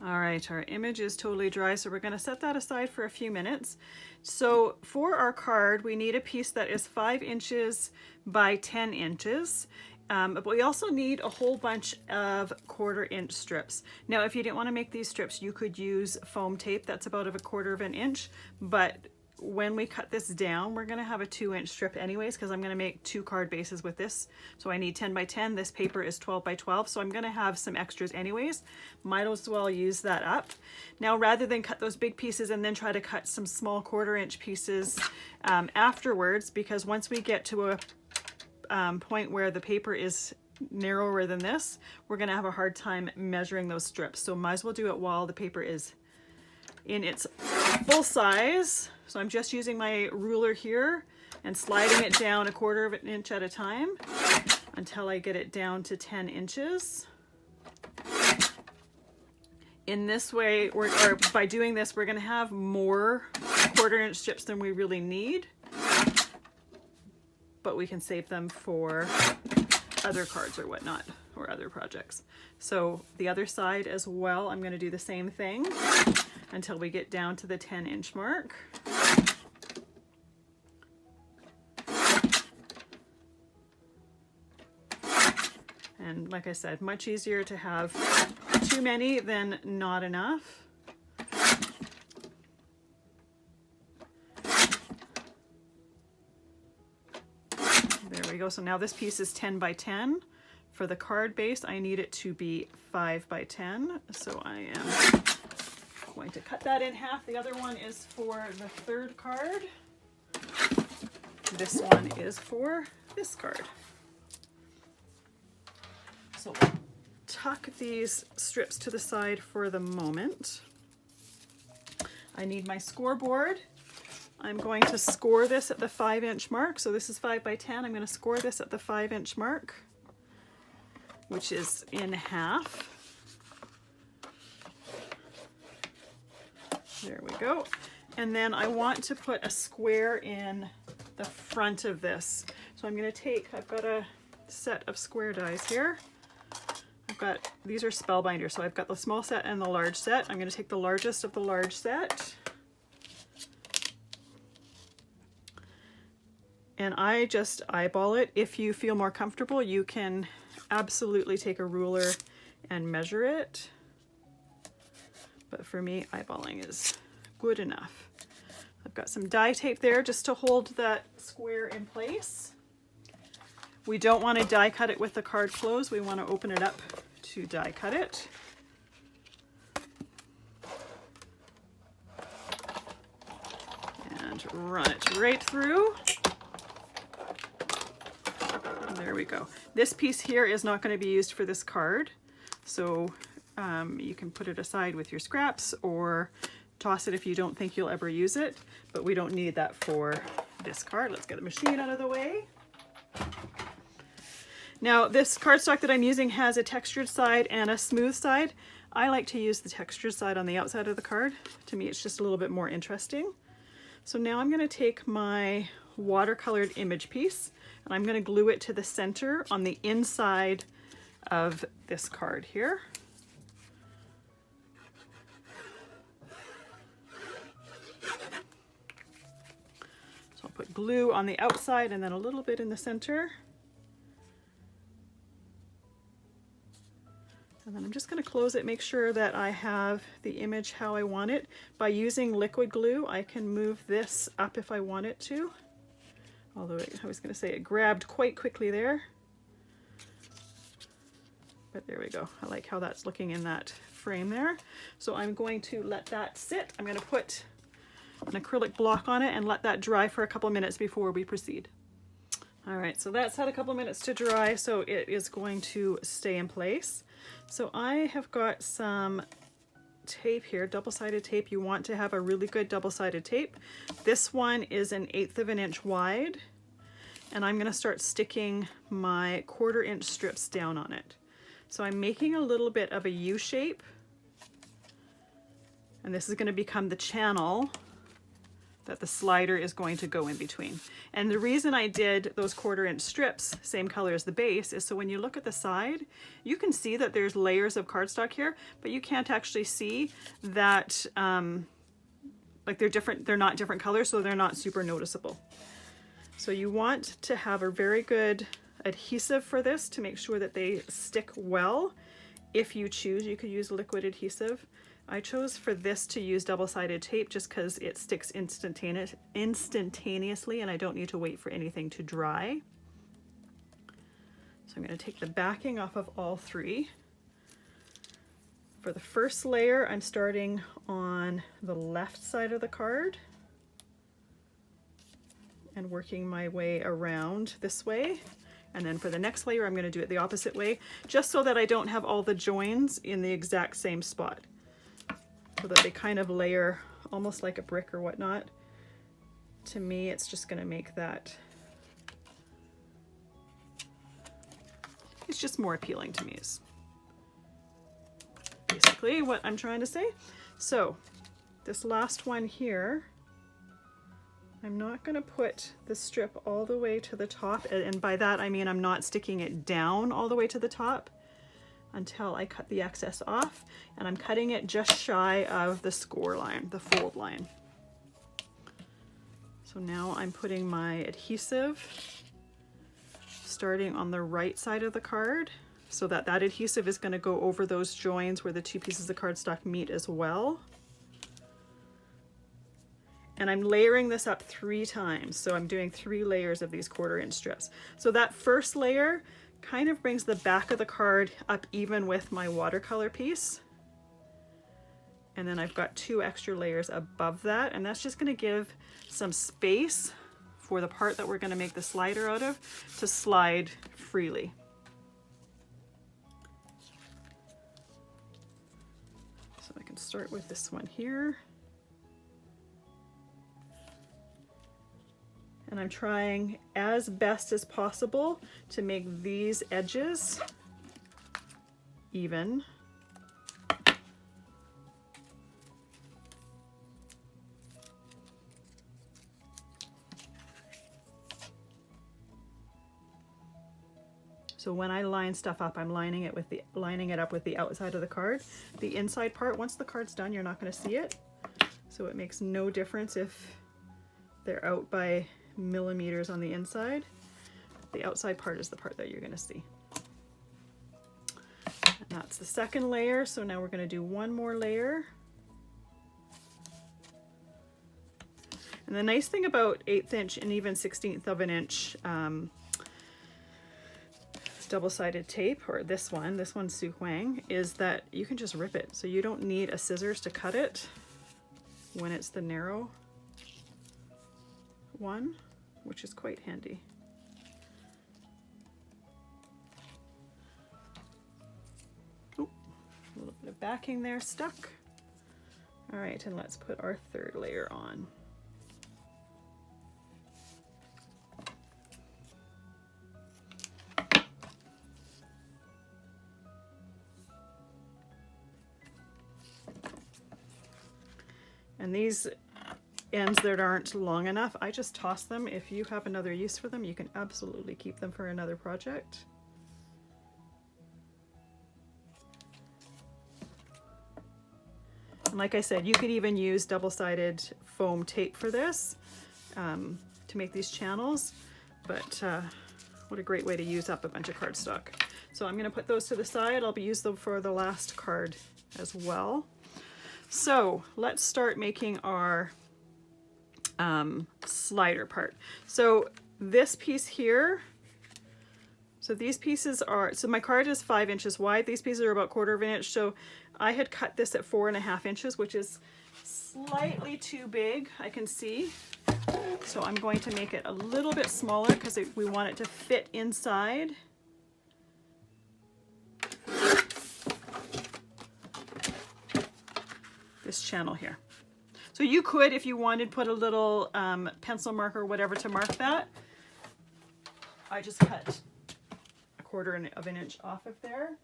All right, our image is totally dry, so we're going to set that aside for a few minutes. So for our card, we need a piece that is 5 inches by 10 inches. But we also need a whole bunch of 1/4 inch strips. Now, if you didn't want to make these strips, you could use foam tape that's about of 1/4 inch, but when we cut this down, we're going to have a 2-inch strip anyways, because I'm going to make 2 card bases with this. So I need 10 by 10. This paper is 12 by 12. So I'm going to have some extras anyways. Might as well use that up. Now, rather than cut those big pieces and then try to cut some small 1/4 inch pieces afterwards, because once we get to a point where the paper is narrower than this, we're going to have a hard time measuring those strips. So might as well do it while the paper is in its full size. So I'm just using my ruler here and sliding it down 1/4 inch at a time until I get it down to 10 inches. In this way, or by doing this, we're going to have more 1/4 inch strips than we really need, but we can save them for other cards or whatnot, or other projects. So the other side as well, I'm going to do the same thing until we get down to the 10-inch mark. And like I said, much easier to have too many than not enough. There we go. So now this piece is 10 by 10. For the card base, I need it to be 5 by 10. So I am going to cut that in half. The other one is for the 3rd card. This one is for this card. So we'll tuck these strips to the side for the moment. I need my scoreboard. I'm going to score this at the 5-inch mark. So this is 5 by 10. I'm going to score this at the 5-inch mark, which is in half. There we go. And then I want to put a square in the front of this. So I'm going to take, I've got a set of square dies here. These are Spellbinders, so I've got the small set and the large set. I'm going to take the largest of the large set. And I just eyeball it. If you feel more comfortable, you can absolutely take a ruler and measure it. But for me, eyeballing is good enough. I've got some die tape there just to hold that square in place. We don't want to die cut it with the card closed. We want to open it up to die cut it. And run it right through. There we go. This piece here is not going to be used for this card. So you can put it aside with your scraps or toss it if you don't think you'll ever use it. But we don't need that for this card. Let's get the machine out of the way. Now this cardstock that I'm using has a textured side and a smooth side. I like to use the textured side on the outside of the card. To me, it's just a little bit more interesting. So now I'm going to take my watercolored image piece and I'm going to glue it to the center on the inside of this card here. So I'll put glue on the outside and then a little bit in the center. And then I'm just going to close it, make sure that I have the image how I want it. By using liquid glue, I can move this up if I want it to. Although I was going to say it grabbed quite quickly there. But there we go. I like how that's looking in that frame there. So I'm going to let that sit. I'm going to put an acrylic block on it and let that dry for a couple minutes before we proceed. All right, so that's had a couple minutes to dry, so it is going to stay in place. So I have got some tape here, double-sided tape. You want to have a really good double-sided tape. This one is 1/8 inch wide, and I'm going to start sticking my 1/4 inch strips down on it. So I'm making a little bit of a U shape, and this is going to become the channel that the slider is going to go in between. And the reason I did those 1/4 inch strips, same color as the base, is so when you look at the side, you can see that there's layers of cardstock here, but you can't actually see that, like they're not different colors, so they're not super noticeable. So you want to have a very good adhesive for this to make sure that they stick well. If you choose, you could use liquid adhesive. I chose for this to use double-sided tape just because it sticks instantaneously and I don't need to wait for anything to dry. So I'm going to take the backing off of all 3. For the first layer, I'm starting on the left side of the card and working my way around this way. And then for the next layer, I'm going to do it the opposite way, just so that I don't have all the joins in the exact same spot, so that they kind of layer almost like a brick or whatnot. To me, it's just going to make that, it's just more appealing to me, is basically what I'm trying to say. So this last one here, I'm not going to put the strip all the way to the top, and by that I mean I'm not sticking it down all the way to the top until I cut the excess off, and I'm cutting it just shy of the score line, the fold line. So now I'm putting my adhesive starting on the right side of the card, so that that adhesive is going to go over those joins where the 2 pieces of cardstock meet as well. And I'm layering this up 3 times, so I'm doing 3 layers of these 1/4 inch strips. So that first layer kind of brings the back of the card up even with my watercolor piece. And then I've got 2 extra layers above that, and that's just going to give some space for the part that we're going to make the slider out of to slide freely. So I can start with this one here. And I'm trying as best as possible to make these edges even. So when I line stuff up, I'm lining it up with the outside of the card. The inside part, once the card's done, you're not going to see it. So it makes no difference if they're out by millimeters on the inside. The outside part is the part that you're going to see. And that's the second layer. So now we're going to do 1 more layer. And the nice thing about 1/8 inch and even 1/16 of an inch double-sided tape, or this one's Su Huang, is that you can just rip it. So you don't need a scissors to cut it when it's the narrow one, which is quite handy. Oh, a little bit of backing there stuck. All right, and let's put our 3rd layer on. And these ends that aren't long enough, I just toss them. If you have another use for them, you can absolutely keep them for another project. And like I said, you could even use double-sided foam tape for this to make these channels, but what a great way to use up a bunch of cardstock. So I'm going to put those to the side. I'll use them for the last card as well. So let's start making our slider part. So this piece here, so these pieces are, so my card is 5 inches wide. These pieces are about 1/4 inch. So I had cut this at 4.5 inches, which is slightly too big, I can see. So I'm going to make it a little bit smaller because we want it to fit inside. This channel here. So you could, if you wanted, put a little pencil mark or whatever to mark that. I just cut 1/4 of an inch off of there.